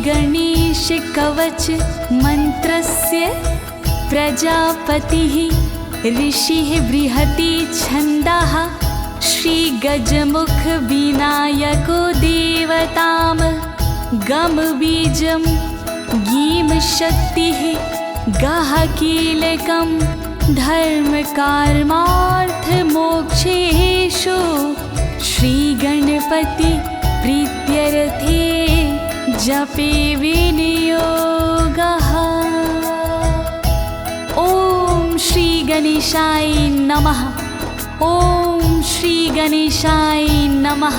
गणेश कवच मंत्रस्य प्रजापतिः ऋषिः बृहति छन्दः श्री गजमुख विनायको देवताम गम बीजम गीम शक्तिः गह कीलकम धर्म कर्मार्थ मोक्षेषु श्री गणपति प्रीत्यर्थे जपे विनियोगः। ओम श्री गणेशाय नमः। ओम श्री गणेशाय नमः।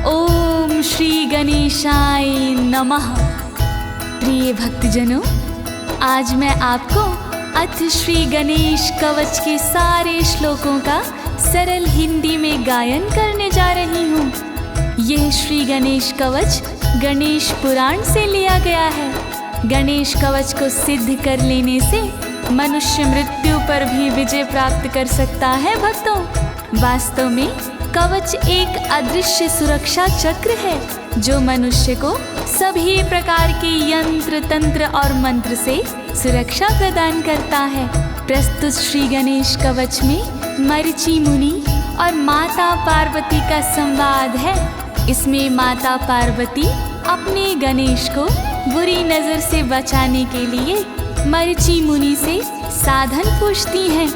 ओम श्री गणेशाय नमः। प्रिय भक्तजनों, आज मैं आपको अथ श्री गणेश कवच के सारे श्लोकों का सरल हिंदी में गायन करने जा रही हूँ। यह श्री गणेश कवच गणेश पुराण से लिया गया है। गणेश कवच को सिद्ध कर लेने से मनुष्य मृत्यु पर भी विजय प्राप्त कर सकता है। भक्तों, वास्तव में कवच एक अदृश्य सुरक्षा चक्र है जो मनुष्य को सभी प्रकार के यंत्र तंत्र और मंत्र से सुरक्षा प्रदान करता है। प्रस्तुत श्री गणेश कवच में मरीचि मुनि और माता पार्वती का संवाद है। इसमें माता पार्वती अपने गणेश को बुरी नजर से बचाने के लिए मरीचि मुनि से साधन पूछती हैं।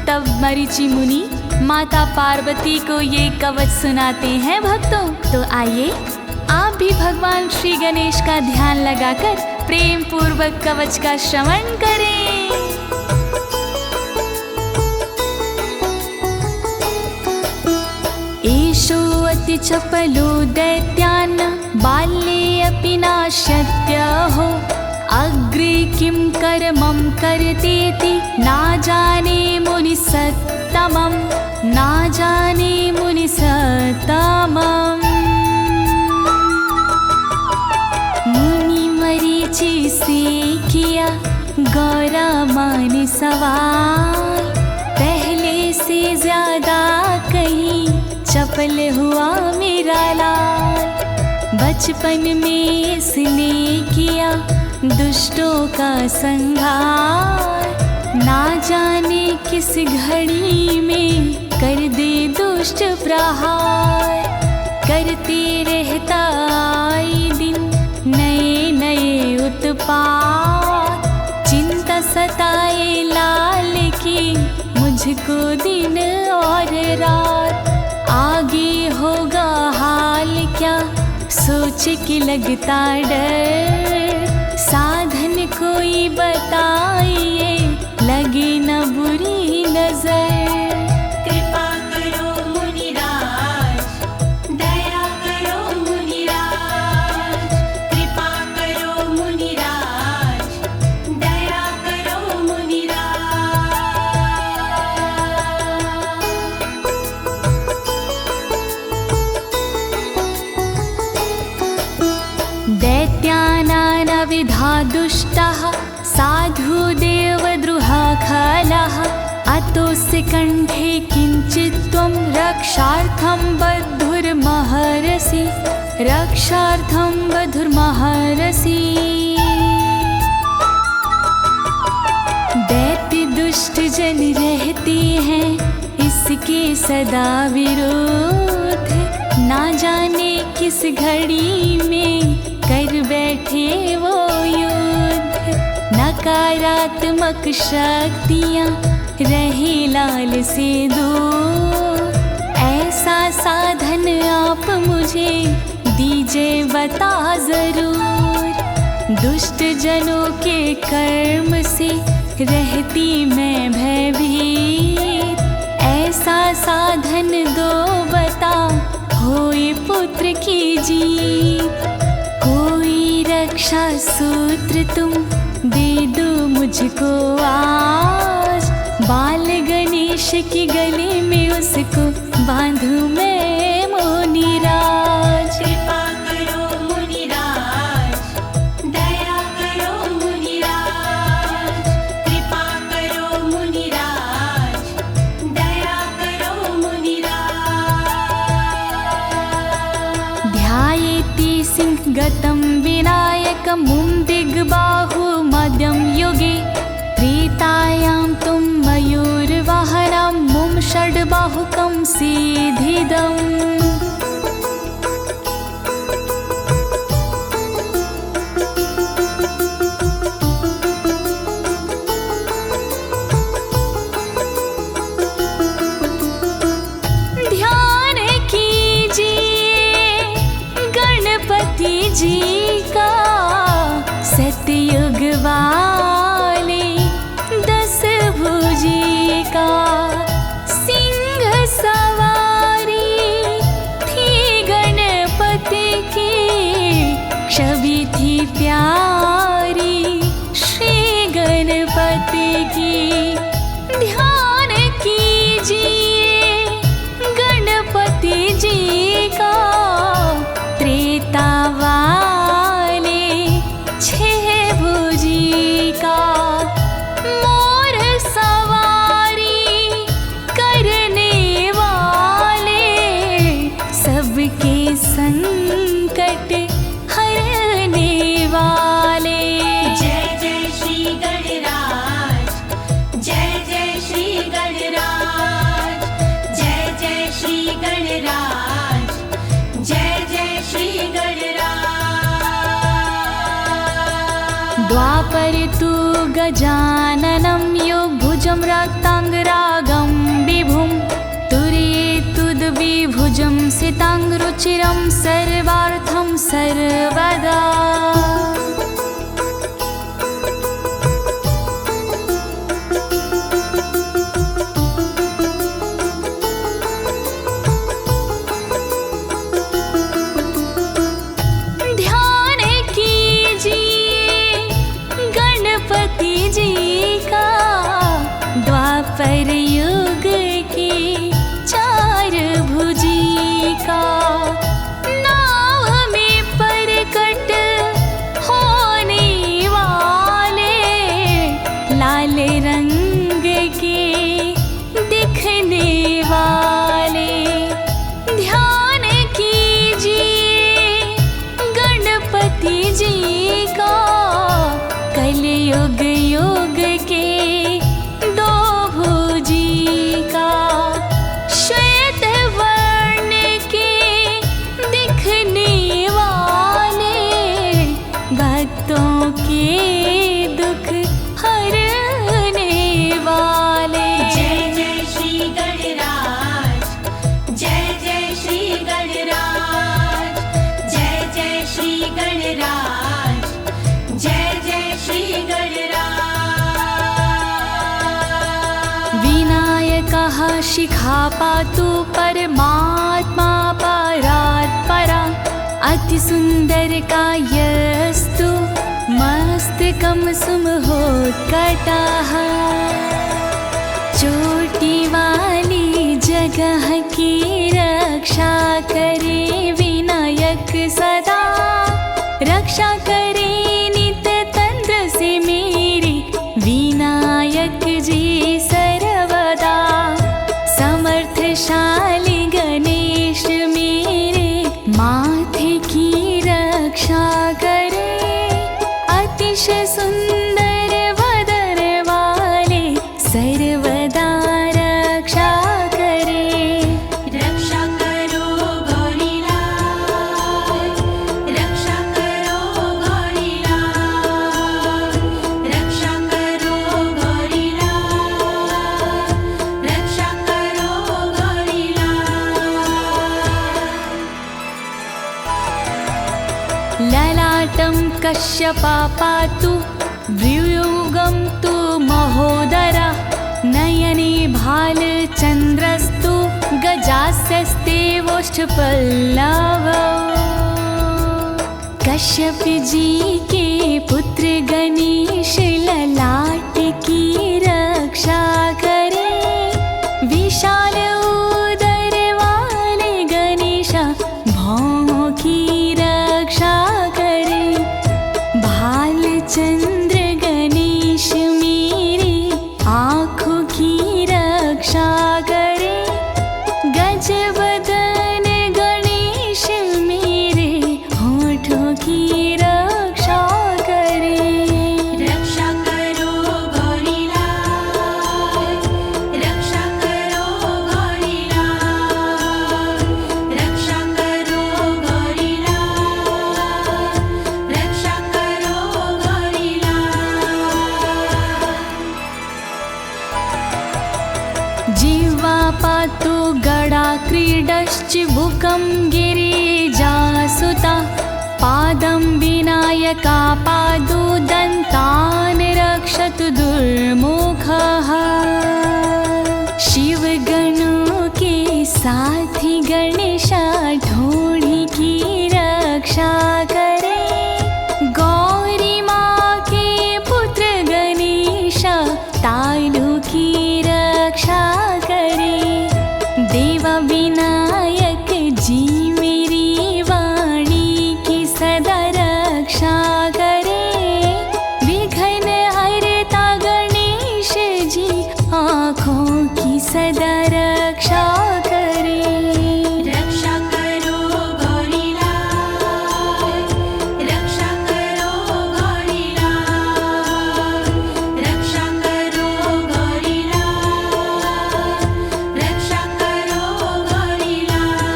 तब मरीचि मुनि माता पार्वती को ये कवच सुनाते हैं। भक्तों, तो आइए आप भी भगवान श्री गणेश का ध्यान लगाकर प्रेम पूर्वक कवच का श्रवण करें। एषो अति चपलो दैत्यान् बाल्ये अपि नाश्यत्यहो अग्रे किं कर्मं करतेति ना जाने मुनिसत्तमं ना जाने मुनिसत्तमम्। मुनि मरीचि से किया गौरमान सवाल, पहले से ज्यादा कहीं चपल हुआ मेरा लाल। बचपन में इसने किया दुष्टों का संहार, ना जाने किस घड़ी में कर दे दुष्ट प्रहार। करते रहता आए दिन नए नए उत्पात, चिंता सताए लाल की मुझको दिन और रात। आगे होगा हाल क्या सोच के लगता डर, साधन कोई बताइए लगे न बुरी नजर। कृपा करो मुनिराज, दया करो मुनिराज। कृपा करो मुनिराज, दया करो मुनिराज। दैत्यानानविधा दुष्टः साधु देवद्रुहा खलः, अतोऽस्य कण्ठे किञ्चित् त्वं रक्षार्थं बद्धुर्महर्षि, रक्षार्थं बद्धुर्महर्षि। दैत्य दुष्ट जन रहते हैं इसके सदा विरोध, ना जाने किस घड़ी में कर बैठे वो युद्ध। नकारात्मक शक्तियाँ रहे लाल से दूर, ऐसा साधन आप मुझे दीजिए बता जरूर। दुष्ट जनों के कर्म से रहती मैं भयभीत, ऐसा साधन दो बता होए पुत्र की जीत। कोई रक्षा सूत्र तुम दे दो मुझको आज, बाल गणेश के गले में उसको बांधूं मैं मुनिराज। कृपा करो मुनिराज, दया करो मुनिराज। कृपा करो मुनिराज, दया करो मुनिराज। ध्यायेति सिंहगतं विनायक मुं दिग्बाहु मध्यं युगे त्रेतायां तुं मयूरवाहनं मुं षड्बाहुकं सीधिदम् जी का सतयुग वाले 10 भुजी का सिंह सवारी थी गणपति की छवि थी प्यारी श्री गणपति की ध्यान कीजिए गणपति जी का त्रेता वाले 6 भुजी का मोर सवारी करने वाले सबके संकट हरने वाले। जय जय श्री गणराज, जय जय श्री गणराज, जय जय श्री गणराज, जय जय श्री गणराज। द्वापर तु गजाननं योगभुजं रक्ताङ्गरागं विभुं तुरीतुद्विभुजं सिताङ्गरुचिरं सर्वार्थं सर्वदा। द्वापर युग की 4 भुजी का नाव में प्रकट होने वाले लाल रंग के दिखने वाले। ध्यान कीजिए गणपति जी का कलयुग युग के 2 भुजी का श्वेत वर्ण के दिखने वाले भक्तों के दुख हरने वाले। जय जय श्री गणराज, जय जय श्री गणराज, जय जय श्री गणराज, जय जय श्री गणराज। विनायकः शिखा पातु परमात्मा परात्परा अतिसुन्दर कायस्तु मस्तकं सुमहोत्कटः। चोटी वाली जगह की रक्षा करे विनायक सदा, रक्षा करे नित्य तंत्र से मेरी विनायक जी सर्वदा। समर्थशाली गणेश मेरे माथे की रक्षा करे, अतिशय सुंदर वदन वाले सर्वदा रक्षा करे। रक्षा करो गौरीलाल, रक्षा करो गौरीलाल, रक्षा करो गौरीलाल, रक्षा करो गौरीलाल। ललाटं कश्यपा पातु व्यूयुगं तु महोदरा, नयने भालचन्द्रस्तु गजास्यस्ते वोष्ठपल्लवौ। कश्यप जी के पुत्र गणेश ललाट की रक्षा करे, विशाल उदर वाले गणेश भौं की रक्षा करे। भालचंद्र गणेश मेरे आँखों की रक्षा करे, गजवदन गणेश मेरे होठों की रक्षा क्रीडश्चिबुकं गिरिजासुता पादं विनायकापादो दन्तान् रक्षतु दुर्मुखः। शिवगणों के साथी गणेशा ढोढ़ी की रक्षा करे। गौरी माँ के पुत्र गणेशा तालू की रक्षा करे। देवा विनायक जी मेरी वाणी की सदा रक्षा करे। विघ्न हरता गणेश जी आँखों की सदा रक्षा करे। रक्षा करो गौरी लाल, रक्षा करो गौरी लाल, रक्षा करो गौरी लाल, रक्षा करो गौरी लाल।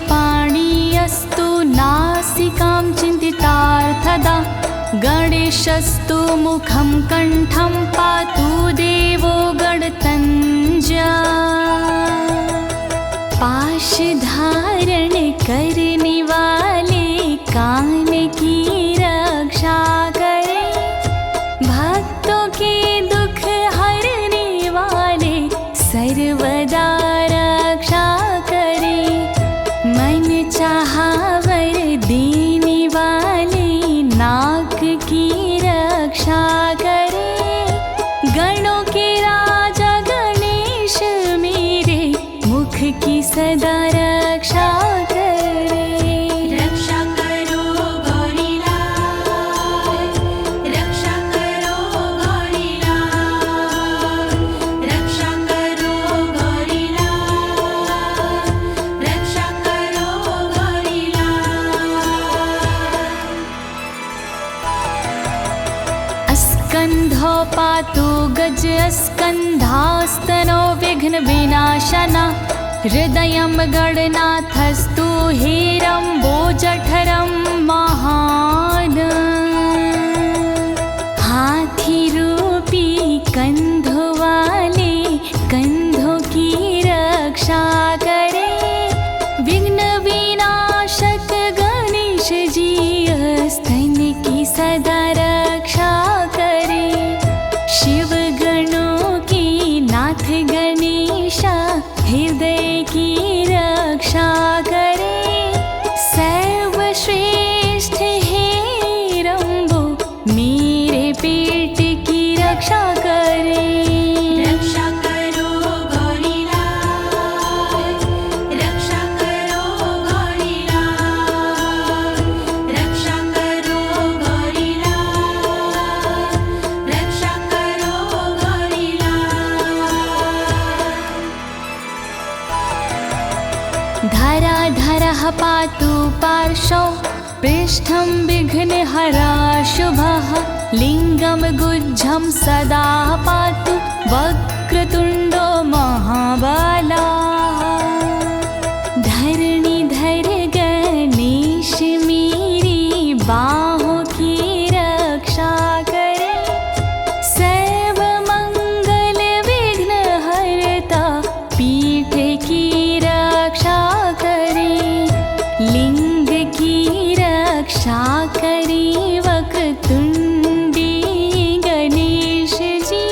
श्रवणोपाशपाणियस्तु नासिकां चिन्तितार्थदा। गणेशस्तु मुखं कण्ठं पातु देवो गणतञ्जा। पाश धारण करने वाले कान की रक्षा करे। भक्तों के दुख हरने वाले सर्वदा रक्षा करे। मन चाहा वर देने वाले नाक की रक्षा करे। गणों के राजा गणेश मेरे मुख की सदा रक्षा करे। रक्षा करो गौरी लाल, रक्षा करो गौरी लाल, रक्षा करो गौरी लाल, रक्षा करो गौरी लाल। स्कन्धो पातु गज स्कन्धास्तनो विघ्न विनाशना। हृदयं गणनाथस्तु हेरम्बोजठरं महान्। हाथी रूपी कंधों वाले कंधों की रक्षा करे। विघ्न विनाशक गणेश जी स्तन की सदा रक्षा करे। शिव गणों की नाथ गणेशा हृदय की रक्षा करे। सर्वश्रेष्ठ हेरम्बो मेरे पेट की रक्षा करे। रक्षा करो गौरी लाल, रक्षा करो गौरी लाल, रक्षा करो गौरी लाल, रक्षा करो गौरी लाल। धराधरः पातु पार्श्वौ पृष्ठं विघ्नहरा शुभः। लिङ्गं गुज्झं सदा पातु वक्रतुण्डो महाबला। धरणीधर गणेश मेरी बाहों की रक्षा करे। सर्वमंगल विघ्न हरता पीठ की रक्षा करे। लिंग की रक्षा करे वक्रतुंडी गणेश जी।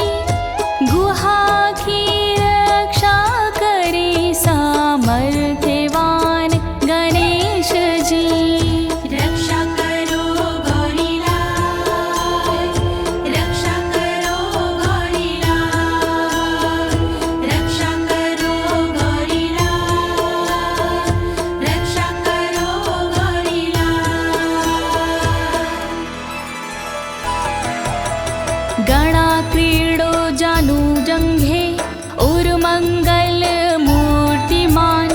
गुहा की रक्षा करे सामर्थ्यवान गणेश जी। रक्षा करो गौरी लाल, रक्षा करो गौरी लाल, रक्षा करो गौरी लाल, रक्षा करो गौरी लाल। गणा क्रीडो जानु जंघे उर्मंगल मूर्तिमान।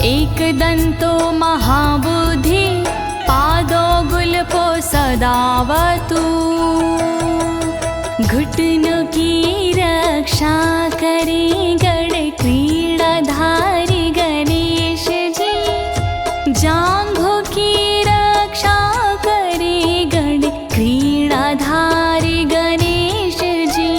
एकदंतो महाबुद्धि पादो गुल्फो सदावतु। घुटनों की रक्षा करे गण क्रीड़ाधारी गणेश जी। जांघों की रक्षा करे गण क्रीड़ाधारी गणेश जी।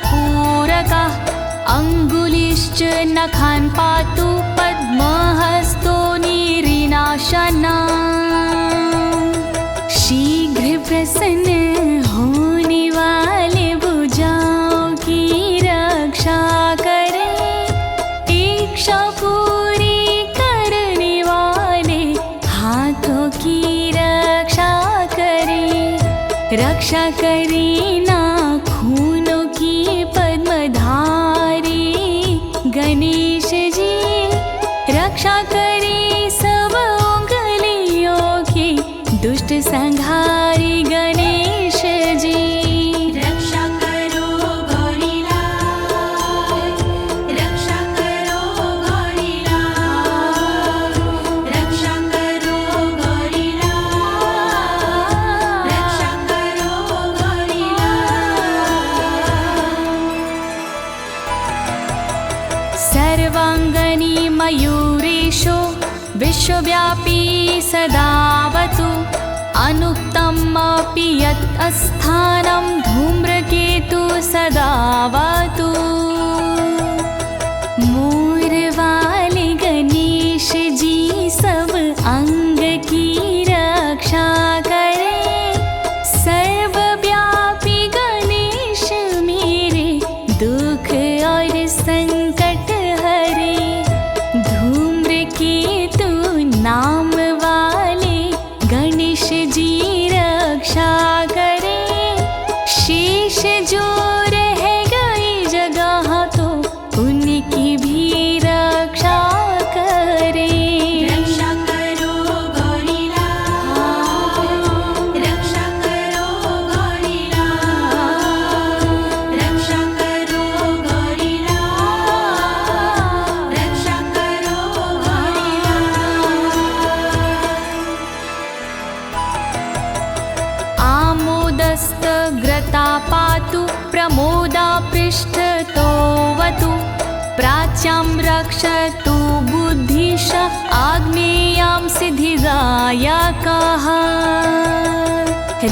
पूरकः अङ्गुलिश्च नखान् पातु पद्महस्तो निरिनाशना शीघ्र प्रसन्न होने वाले भुजाओं की रक्षा करे इच्छा पूरी करने वाले हाथों की रक्षा करे नाखूनों की पद्मधारी गणेश जी रक्षा करे सब उंगलियों की दुष्ट संहारी गणेश जी रक्षा करो गौरीलाल रक्षा करो गौरीलाल रक्षा करो गौरीलाल रक्षा करो गौरीलाल सर्वांगनी मयूरेशो विश्वव्यापी सदावतु अनुक्तमपि यत् अस्थानं धूम्रकेतु सदावतु मोरवाले गणेश जी सब अंग की रक्षा करे सर्वव्यापी गणेश मेरे दुख और संकट हरे धूम्रकेतु नाम वाले गणेश जी रक्षा करे शेष जो रह गई जगह तो उनकी भी रक्षा करे रक्षा करो गौरीलाल रक्षा करो गौरीलाल रक्षा करो गौरीलाल रक्षा करो गौरीलाल आमोदस्तग्रता पातु प्रमोदा पृष्ठतोवतु प्राच्यां रक्षतु बुद्धिश आग्नेयां सिद्धिदायकः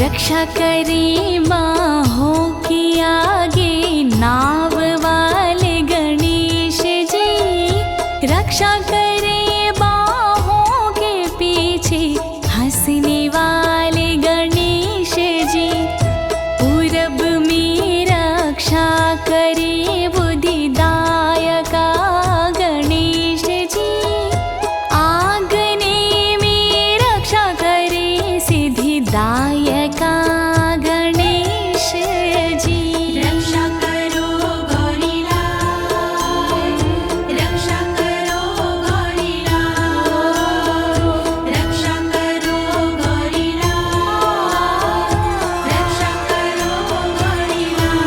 रक्षा करे बाहों की आगे नाव वाले गणेश जी रक्षा करे बाहों के पीछे हंसने वाले गणेश जी पूरब में रक्षा करे बुद्धिदायका गणेश जी आग्ने में रक्षा करे सिद्धिदायका गणेश जी रक्षा करो गौरीलाल रक्षा करो गौरीलाल रक्षा करो गौरीलाल रक्षा करो गौरीलाल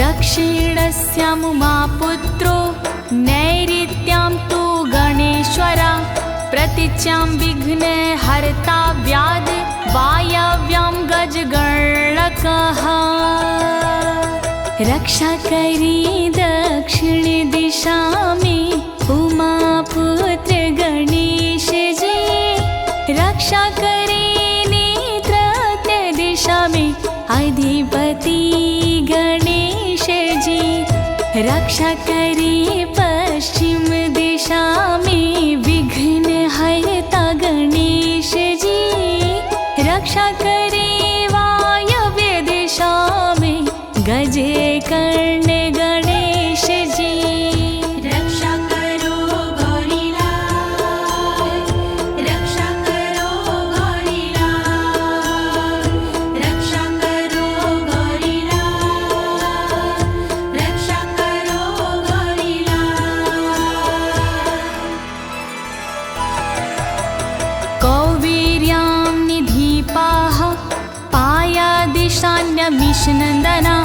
दक्षिणस्यां उमापुत्रो नैऋत्यां तु गणेश्वरा प्रतीच्यां विघ्नहर्ता व्याध वायव्यां गजगणकः रक्षा करे दक्षिण दिशा में उमापुत्र गणेश जी रक्षा करे नेत्रत्य दिशा में अधिपति गणेश जी रक्षा करे पश्चिम दिशा में विघ्नहर्ता गणेश जी रक्षा करे वायव्य दिशा में गजकर्ण गणेश जी रक्षा करो गौरीलाल रक्षा करो गौरीलाल रक्षा करो गौरीलाल रक्षा करो गौरीलाल कौवीर्यां निधिपाः पायादिशान्यमिषनन्दना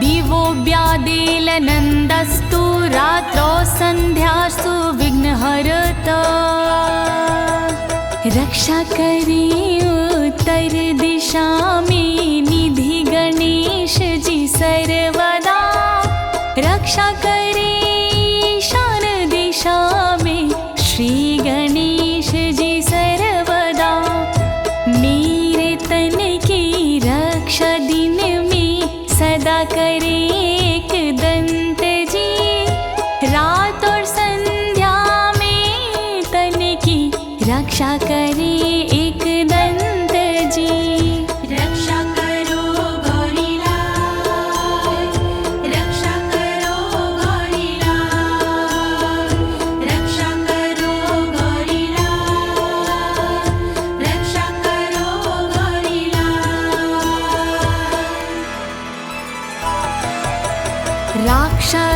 दिवो व्यादेलनन्दस्तु रात्रौ सन्ध्यासु विघ्नहरता रक्षा करे उत्तर दिशा में निधि गणेश जी सर्वदा रक्षा करे ईशान दिशा में श्री गणेश जी सर्वदा मेरे तन की रक्षा दिन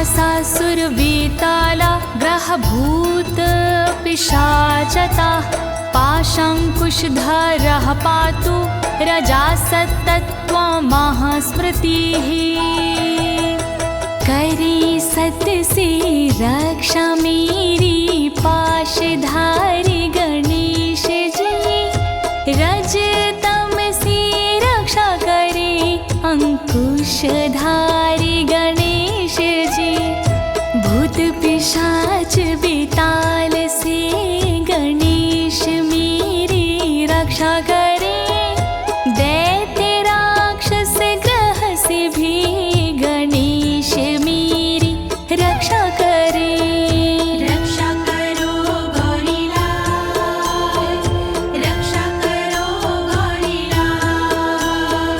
महासासुरवेताला ग्रहभूत पिशाचता पाशाङ्कुशधरः पातु रजासत्तत्त्वमहास्मृतिः करे सत्य से रक्षा मेरी पाशधारी गणेश जी रजतम से रक्षा करे अंकुशधारी गणेश जी भूत पिशाच बेताल से गणेश मेरी रक्षा करे दैत्य राक्षस ग्रह से भी गणेश मेरी रक्षा करे रक्षा करो गौरीलाल रक्षा करो गौरीलाल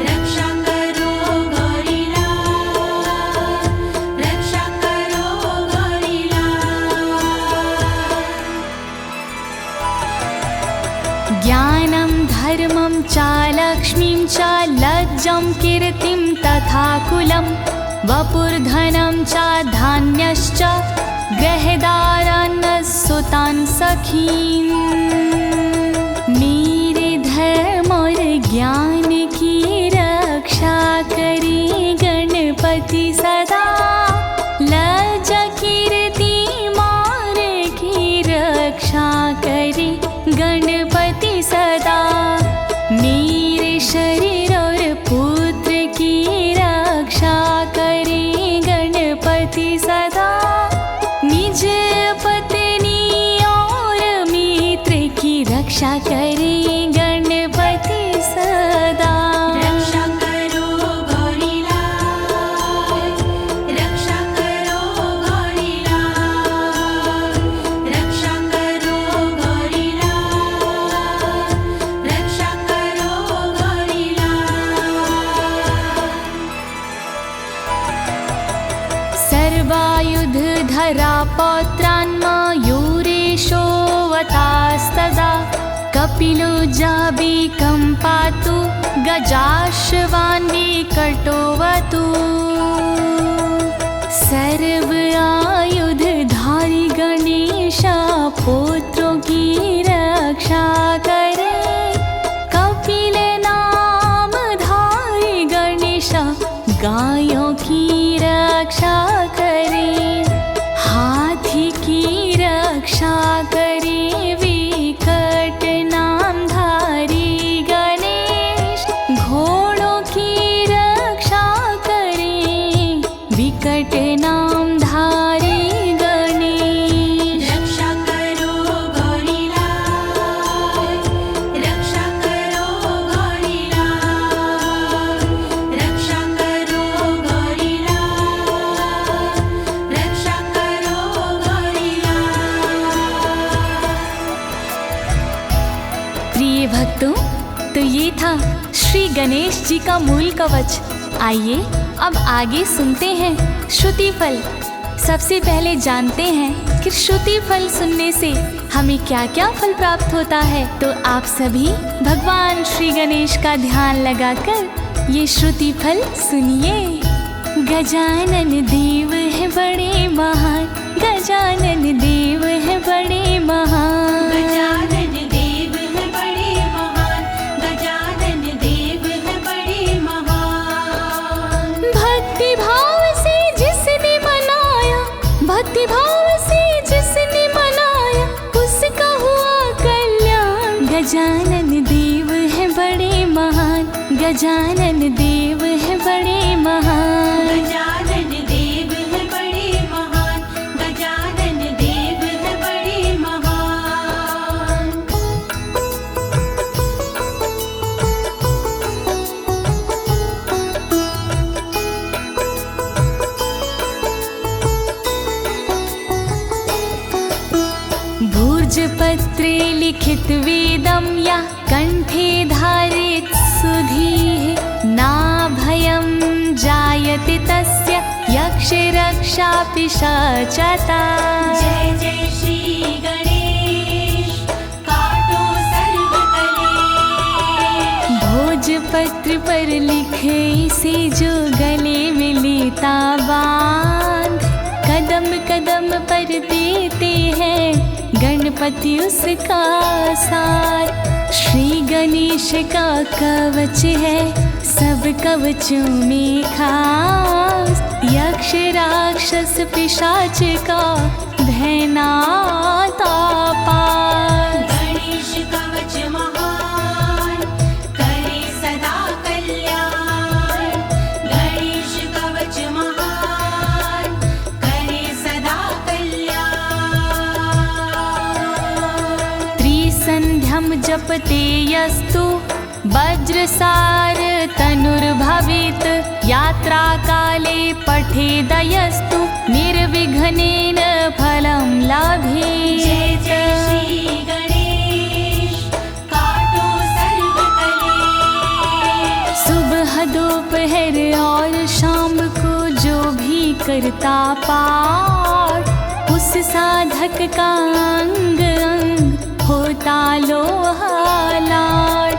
रक्षा करो गौरीलाल रक्षा करो गौरीलाल ज्ञानं धर्मं च लक्ष्मीं च लज्जं कीर्तिं तथा कुलं वपुर्धनं च धान्यश्च गृहदारान् सुतान् सखीन् मेरे धर्म और ज्ञान की रक्षा करे गणपति सदा लज्जा कीर्ति मार की रक्षा करे गणपति सदा मेरे शरीर और पुत्र की रक्षा करे गणपति सदा निज पत्नी और मित्र की रक्षा करे गणपति सदा रक्षा करो गौरीलाल रक्षा करो गौरीलाल रक्षा करो गौरीलाल रक्षा करो गौरीलाल सर्वायुधधरा पौत्रान् मयूरेशोऽवतास्तदा कपिलो जाबिकं पातु गजाश्वान्विकटोऽवतु सर्व आयुधधारी गणेश पुत्रों की रक्षा करे कपिल नाम धारी गणेश गायों की रक्षा करे हाथी की रक्षा करे विकट नामधारी गणेश घोड़ों की रक्षा करे विकट नामधारी गणेश रक्षा करो गौरीलाल रक्षा करो गौरीलाल रक्षा करो गौरीलाल रक्षा करो गौरीलाल प्रिय भक्तों, तो ये था श्री गणेश जी का मूल कवच। आइए अब आगे सुनते हैं श्रुति फल। सबसे पहले जानते हैं कि श्रुति फल सुनने से हमें क्या क्या फल प्राप्त होता है। तो आप सभी भगवान श्री गणेश का ध्यान लगाकर ये श्रुति फल सुनिए। गजानन देव है बड़े महान, गजानन देव है बड़े महान, गजानन देव है बड़े महान गजानन देव है बड़े महान भक्ति भाव से जिसने मनाया, भक्ति भाव से जिसने मनाया उसका हुआ कल्याण। गजानन देव है बड़े महान, गजानन देव है बड़े महान, गजानन देव है बड़े महान गजानन देव है बड़े महान भूर्जपत्रे लिखित वेदं या कंठे धारित सुधीः नाभयं जायते तस्य यक्षरक्षा पिशाचता। जय जय श्री गणेश काटो सर्वकलेश भोजपत्र पर लिखे से जो गले में लेता बाण कदम कदम पर देते हैं गणपति उसका साथ। श्री गणेश का कवच है सब कवचों में खास। यक्ष राक्षस पिशाच का भय नाता पार। गणेश कवच महान करे सदा कल्याण। गणेश कवच महान करे सदा कल्याण। त्रिसन्ध्यं जपते यस्तु वज्रसार तनुर्भवेत्। यात्रा काले पठेदयस्तु निर्विघ्नेन फलं लभेत्। जय जय श्री गणेश काटो सर्व कलेश। सुबह दोपहर और शाम को जो भी करता पाठ, उस साधक का अंग अंग होता लोहालाट।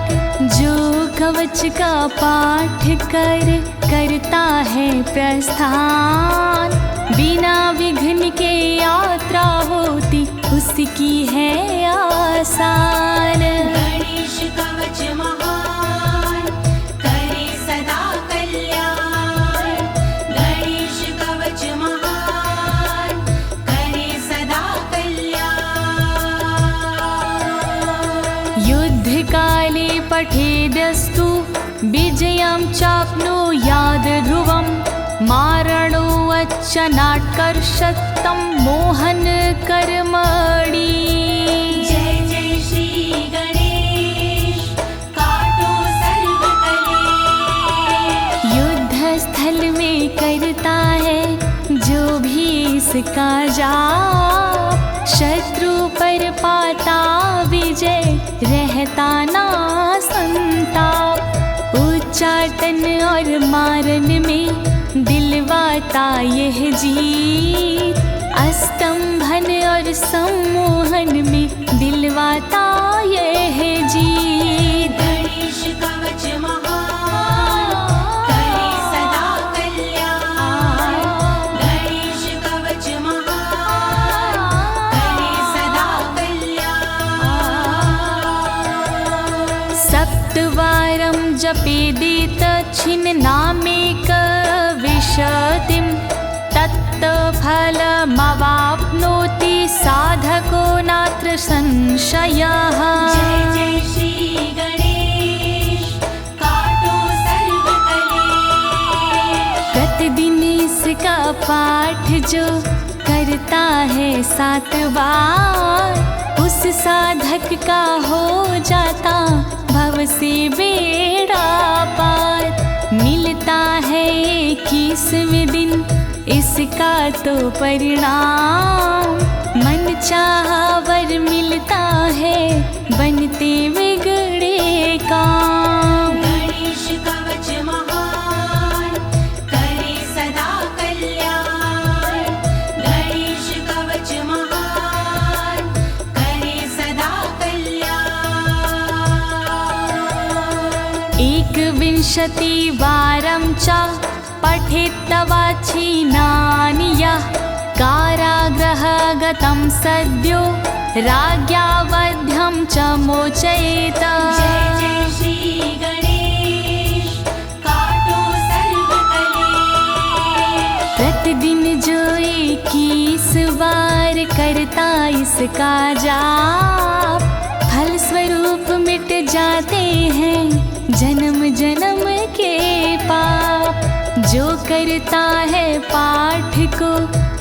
जो कवच का पाठ करता है प्रस्थान, बिना विघ्न के यात्रा होती उसकी है आसान। गणेश कवच महान करे सदा कल्याण। गणेश कवच महान करे सदा कल्याण। युद्ध काले पठेदस्तु विजयं चाप्नुयात् ध्रुवम्। मारणोच्च नाट्कर्षतं मोहन कर्मणि। जय जय श्री गणेश काटो सर्व कलेश। युद्ध स्थल में करता है जो भी इसका जाप, शत्रु पर पाता विजय रहता ना संताप। उच्चाटन और मारन में दिलवाता यह जीत, अस्तंभन और सम्मोहन में दिलवाता यह जीत। गणेश कवच महान करे सदा कल्याण। गणेश कवच महान करे सदा कल्याण। सप्तवारं जपेदेत छिन्नामेक विशतिं। तत्फलमवाप्नोति साधको नात्र संशयः। जय जय श्री गणेश काटो सर्व कलेश। प्रतिदिन इसका पाठ जो करता है 7 बार, उस साधक का हो जाता भव से बेड़ा पार। मिलता है 21वें दिन इसका तो परिणाम। मन चाहा वर मिलता है बनते बिगड़े काम। गणेश कवच महान करे सदा कल्याण। गणेश कवच महान करे सदा कल्याण। 21वारं च पठेत्तवाचिनानि यः। कारागृहगतं सद्यो राज्ञा वध्यं च मोचयेत। जय जय श्री गणेश काटो सर्व कलेश। प्रतिदिन जो 21 बार करता इसका जाप, फल स्वरूप मिट जाते हैं जन्म जन्म के पाप। जो करता है पाठ को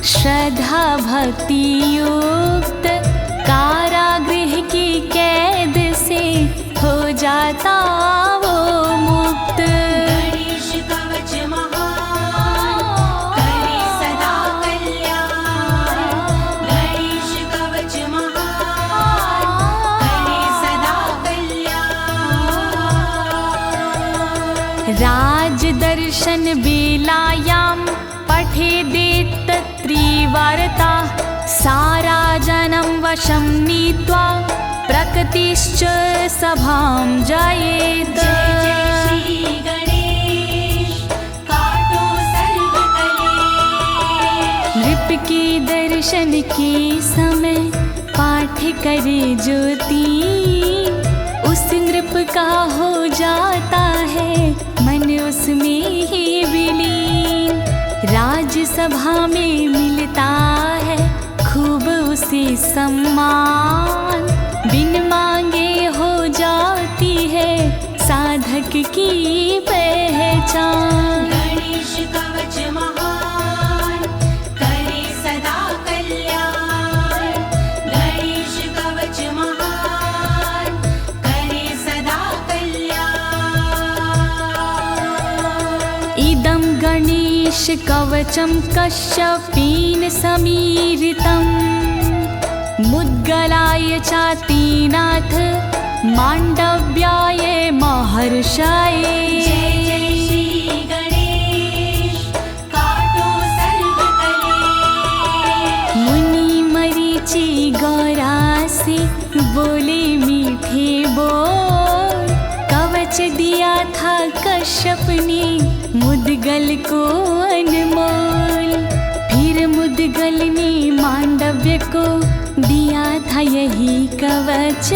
श्रद्धा भक्ति युक्त, कारागृह की कैद से हो जाता वो मुक्त। गणेश कवच महान करे सदा कल्याण। गणेश कवच महान करे सदा कल्याण। राज दर्शन बेलायां पठेदेत त्रिवारता। सारा जनं वशं नीत्वा प्रकृतिश्च सभां जयेत्। जय जय श्री गणेश काटो सर्व कलेश। नृप की प्रवचन के समय पाठ करे ज्योति, उस नृप का हो जाता है मन उसमें ही विलीन। राजसभा में मिलता है खूब उसे सम्मान, बिन मांगे हो जाती है साधक की पहचान। गणेश कवच महान करे सदा कल्याण, गणेश कवच महान करे सदा कल्याण। इदं गणेश कवचं कश्यपेन समीरितं, मुद्गलाय चातिनाथ माण्डव्याय महर्षये। जय जय श्री गणेश काटो सर्व कलेश। मुनि मरीचि गौरा से बोले मीठे बोल, कवच दिया था कश्यप ने मुद्गल को अनमोल। फिर मुद्गल ने मांडव्य को दिया था यही कवच,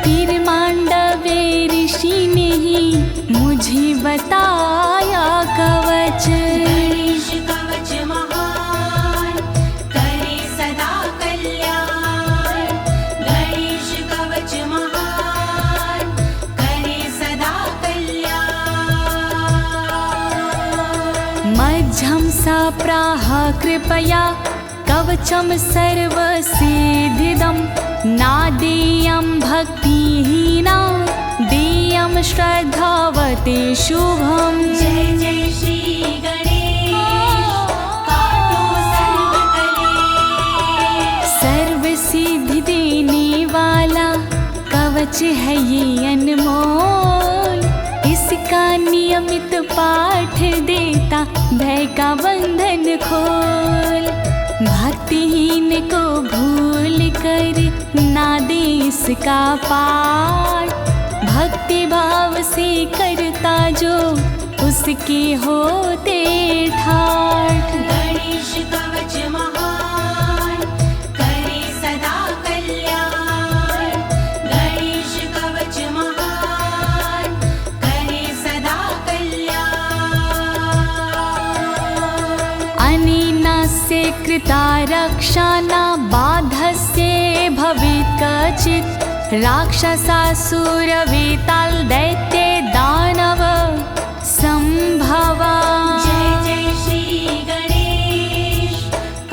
फिर मांडव्य ऋषि ने ही मुझे बताया कवच। गणेश कवच महान करे सदा कल्याण, गणेश कवच महान करे सदा कल्याण। मध्यम सा प्राह कृपया कवचं सर्वसिद्धिदं, नादेयं भक्तिहीना देयं श्रद्धावते शुभम्। जय जय श्री गणेश काटो सर्व कलेश। सर्व सिद्धि देने वाला कवच है ये अनमोल, इसका नियमित पाठ देता भय का बंधन खोल। भक्तिहीन को भूल कर ना दे इसका पाठ, भक्ति भाव से करता जो उसके होते ठाठ। गणेश कवच महान करे सदा कल्याण, गणेश कवच महान करे सदा कल्याण। अनेनास्य कृता रक्षा न बाधस्य भवेत् कचित्, राक्षसासुरवेताल दैत्य दानव संभवा। जय जय श्री गणेश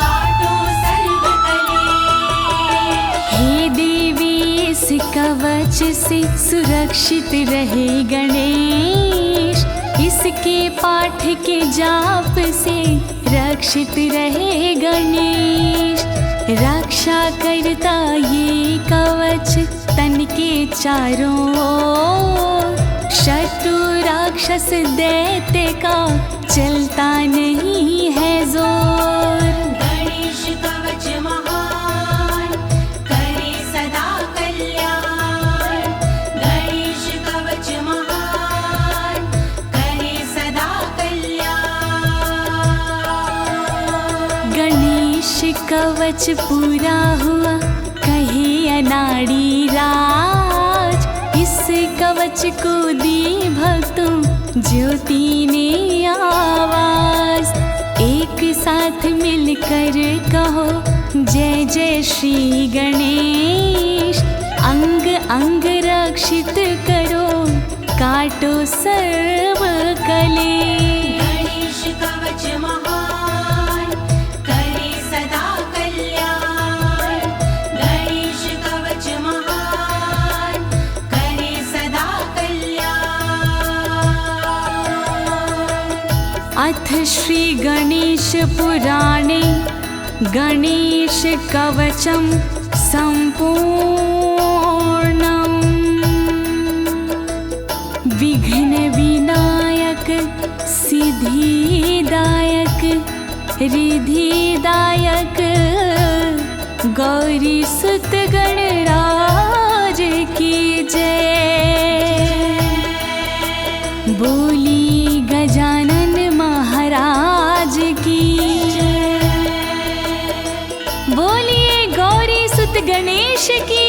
काटो सर्व कलेश। हे देवी इस कवच से सुरक्षित रहे गणेश, इसके पाठ के जाप से रक्षित रहे गणेश। रक्षा करता ये कवच तन के चारों ओर, शत्रु राक्षस दैत्य का चलता नहीं है जोर। गणेश कवच महान करे सदा कल्याण, गणेश कवच महान करे सदा कल्याण। गणेश कवच पूरा हुआ कहे अनाड़ी राज, इस कवच को दी भक्तों ज्योति ने आवाज। एक साथ मिलकर कहो जय जय श्री गणेश, अंग अंग रक्षित करो काटो सर्व कलेश। गणेश कवच महान करे सदा कल्याण, गणेश कवच महान करे सदा कल्याण। अथ श्री गणेश पुराणे गणेश कवचं सम्पूर्णम्। विघ्न विनायक सिद्धिदायक रिधिदायक गौरी सुत गणराज की जय। बोली गजानन महाराज की जय। बोलिए गौरी सुत गणेश की